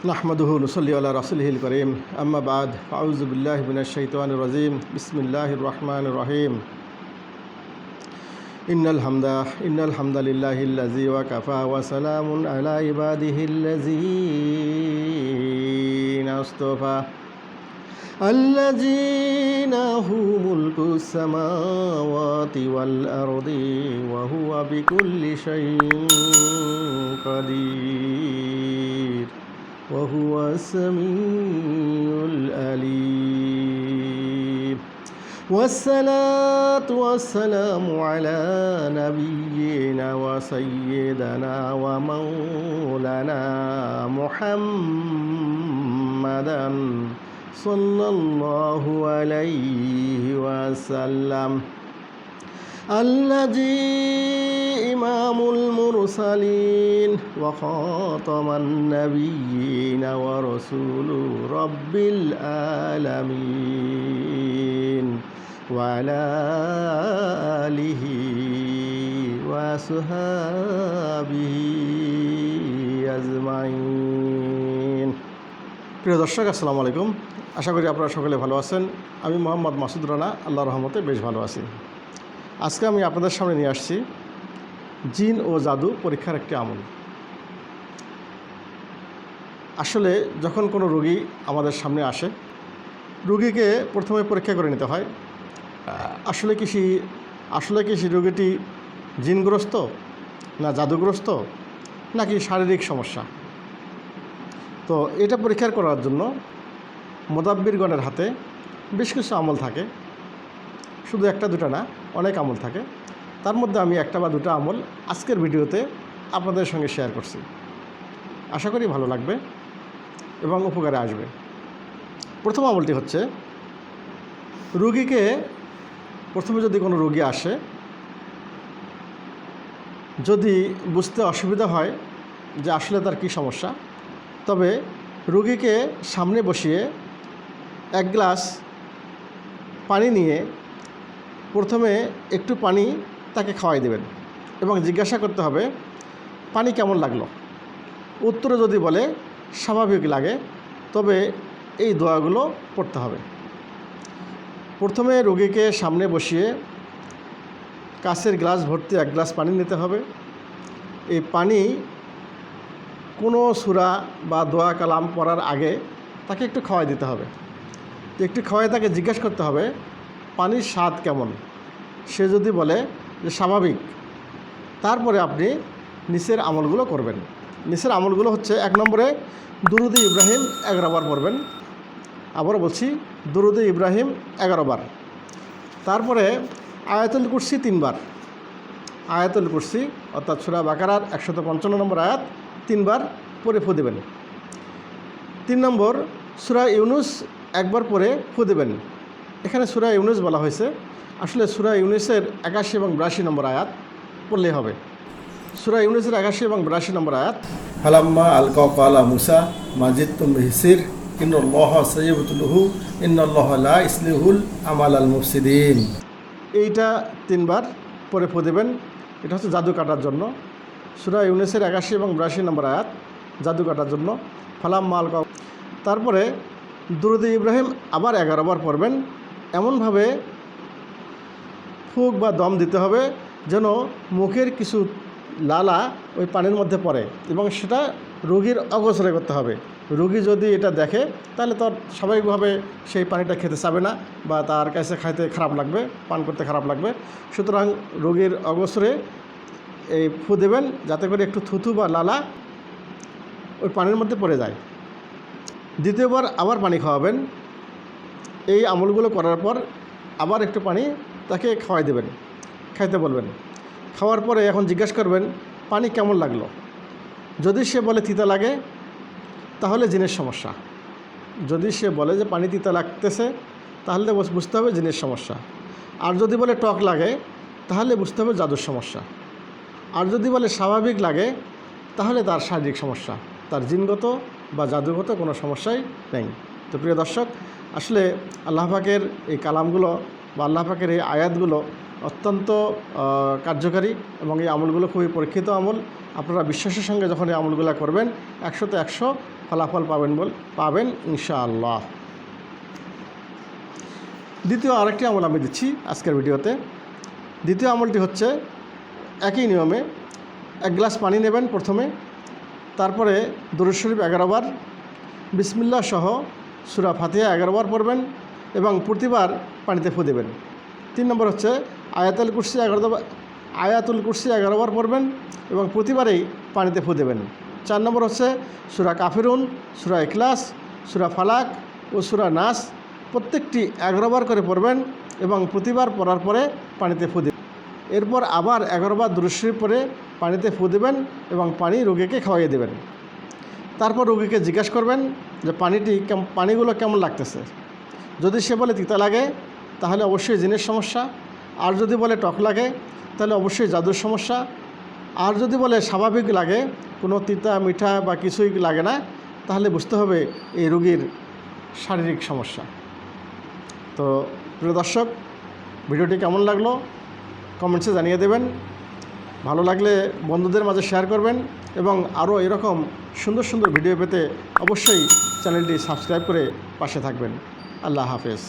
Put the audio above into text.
নাহমাদুহু নুসাল্লি আলা রাসূলিহিল কারীম আম্মা বাদ আউযু বিল্লাহি মিনাশ শাইতানির রাজীম বিসমিল্লাহির রহমানির রহিম ইন্নাল হামদালিল্লাহিল্লাযী ওয়া কাফা ওয়া সালামুন আলা ইবাদিহিল্লাযীনা ইসতাফা আল্লাযীনা হুমুল মুলকুস সামাওয়াতি ওয়াল আরদি ওয়া হুয়া বিকুল্লি শাইইন কাদির وهو السميع العليم والصلاة والسلام على نبينا وسيدنا ومولانا محمدا صلى الله عليه وسلم الذي إمام المرسلين وخاتم النبيين ورسول رب العالمين وعلى آله وصحبه أجمعين। প্রিয় দর্শক, আসসালামু আলাইকুম। আশা করি আপনারা সকলে ভালো আছেন। আমি মোহাম্মদ মাসুদ রানা, আল্লাহর রহমতে বেশ ভালো আছি। আজকে আমি আপনাদের সামনে নিয়ে আসছি জিন ও জাদু পরীক্ষার একটি আমল। আসলে যখন কোনো রোগী আমাদের সামনে আসে, রোগীকে প্রথমে পরীক্ষা করে নিতে হয় আসলে কি সেই রোগীটি জিনগ্রস্ত, না জাদুগ্রস্ত, নাকি শারীরিক সমস্যা। তো এটা পরীক্ষা করার জন্য মোদাব্বিরগণের হাতে বেশ কিছু আমল থাকে, শুধু একটা দুটা না, অনেক আমল থাকে। তার মধ্যে আমি একটা বা দুটো আমল আজকের ভিডিওতে আপনাদের সঙ্গে শেয়ার করছি। আশা করি ভালো লাগবে এবং উপকারে আসবে। প্রথম আমলটি হচ্ছে, রোগীকে প্রথমে যদি কোনো রোগী আসে, যদি বুঝতে অসুবিধা হয় যে আসলে তার কী সমস্যা, তবে রোগীকে সামনে বসিয়ে এক গ্লাস পানি নিয়ে প্রথমে একটু পানি তাকে খাওয়াই দেবেন এবং জিজ্ঞাসা করতে হবে পানি কেমন লাগলো। উত্তরে যদি বলে স্বাভাবিক লাগে, তবে এই দোয়াগুলো পড়তে হবে। প্রথমে রোগীকে সামনে বসিয়ে কাচের গ্লাস ভর্তি এক গ্লাস পানি নিতে হবে। এই পানি কোনো সূরা বা দোয়া কালাম পড়ার আগে তাকে একটু খাওয়াই দিতে হবে। একটু খাওয়াই তাকে জিজ্ঞাসা করতে হবে পানির স্বাদ কেমন। সে যদি বলে যে স্বাভাবিক, তারপরে আপনি নিচের আমলগুলো করবেন। নিচের আমলগুলো হচ্ছে, 1 নম্বরে দুরুদে ইব্রাহিম 11 বার পড়বেন। আবারও বলছি, দুরুদে ইব্রাহিম 11 বার। তারপরে আয়াতুল কুরসি 3 বার। আয়াতুল কুরসি অর্থাৎ সূরা বাকারার 155 নম্বর আয়াত 3 বার পড়ে ফু দেবেন। 3 নম্বর সূরা ইউনুস 1 বার পড়ে ফু দেবেন। এখানে সূরা ইউনুস বলা হয়েছে, আসলে সূরা ইউনুসের 81 এবং 82 নম্বর আয়াত পড়লেই হবে। সূরা ইউনুসের 81 এবং 82 নম্বর আয়াত, ফালাম্মা আলকা ক্বালা মুসা মাজিদতুম বিহিসির ইন্নাল্লাহা সাইয়্যিবুতুহু ইন্নাল্লাহা লা ইসলিহুল আমালাল মুফসিদিন। এইটা 3 বার পড়ে ফু দেবেন। এটা হচ্ছে জাদু কাটার জন্য। সূরা ইউনুসের 81 এবং 82 নম্বর আয়াত জাদু কাটার জন্য। ফালাম্মা আলকা, তারপরে দুরুদে ইব্রাহিম আবার 11 বার পড়বেন। এমনভাবে ফুঁক বা দম দিতে হবে যেন মুখের কিছু লালা ওই পানির মধ্যে পড়ে, এবং সেটা রোগীর অগোচরে করতে হবে। রোগী যদি এটা দেখে, তাহলে তার স্বাভাবিকভাবে সেই পানিটা খেতে চাবে না, বা তার কাছে খাইতে খারাপ লাগবে, পান করতে খারাপ লাগবে। সুতরাং রোগীর অগোচরে এই ফু দেবেন, যাতে করে একটু থুথু বা লালা ওই পানির মধ্যে পড়ে যায়। দ্বিতীয়বার আবার পানি খাওয়াবেন। এই আমলগুলো করার পর আবার একটু পানি তাকে খাওয়াই দেবেন, খাইতে বলবেন। খাওয়ার পরে এখন জিজ্ঞাসা করবেন পানি কেমন লাগলো। যদি সে বলে তিতা লাগে, তাহলে জিনের সমস্যা। যদি সে বলে যে পানি তিতা লাগতেছে, তাহলে বুঝতে হবে জিনের সমস্যা। আর যদি বলে টক লাগে, তাহলে বুঝতে হবে জাদুর সমস্যা। আর যদি বলে স্বাভাবিক লাগে, তাহলে তার শারীরিক সমস্যা, তার জিনগত বা জাদুগত কোনো সমস্যাই নেই। তো প্রিয় দর্শক, আসলে আল্লাহ পাকের এই কালামগুলো বা আল্লাহ পাকের এই আয়াতগুলো অত্যন্ত কার্যকারী এবং এই আমলগুলো খুবই পরীক্ষিত আমল। আপনারা বিশ্বাসের সঙ্গে যখন এই আমলগুলো করবেন 100তে 100 ফলাফল পাবেন ইনশাআল্লাহ। দ্বিতীয় আরেকটি আমল আমি দিচ্ছি আজকের ভিডিওতে। দ্বিতীয় আমলটি হচ্ছে একই নিয়মে 1 গ্লাস পানি নেবেন প্রথমে, তারপরে দুরূদ শরীফ 11 বার, বিসমিল্লাহ সহ সূরা ফাতিহা 11 বার পড়বেন এবং প্রতিবার পানিতে ফু দেবেন। 3 নম্বর হচ্ছে আয়াতুল কুরসি 11 বার পড়বেন এবং প্রতিবারেই পানিতে ফু দেবেন। 4 নম্বর হচ্ছে সূরা কাফিরুন, সূরা ইখলাস, সূরা ফালাক ও সূরা নাস প্রত্যেকটি 11 বার করে পড়বেন এবং প্রতিবার পড়ার পরে পানিতে ফু দেবেন। এরপর আবার 11 বার দুরূদ শরীফ পড়ে পানিতে ফু দেবেন এবং পানি রোগীকে খাওয়াইয়ে দেবেন। তারপর রোগীকে জিজ্ঞাসা করবেন যে পানিগুলো কেমন লাগতেছে। যদি সে বলে তিতা লাগে তাহলে অবশ্যই জিনের সমস্যা, আর যদি বলে টক লাগে তাহলে অবশ্যই জাদুর সমস্যা, আর যদি বলে স্বাভাবিক লাগে, কোনো তিতা মিঠা বা কিছুই লাগে না, তাহলে বুঝতে হবে এই রোগীর শারীরিক সমস্যা। তো প্রিয় দর্শক, ভিডিওটি কেমন লাগলো কমেন্টসে জানিয়ে দেবেন। ভালো লাগলে বন্ধুদের মাঝে শেয়ার করবেন এবং আরও এরকম সুন্দর সুন্দর ভিডিও পেতে অবশ্যই চ্যানেলটি সাবস্ক্রাইব করে পাশে থাকবেন। আল্লাহ হাফেজ।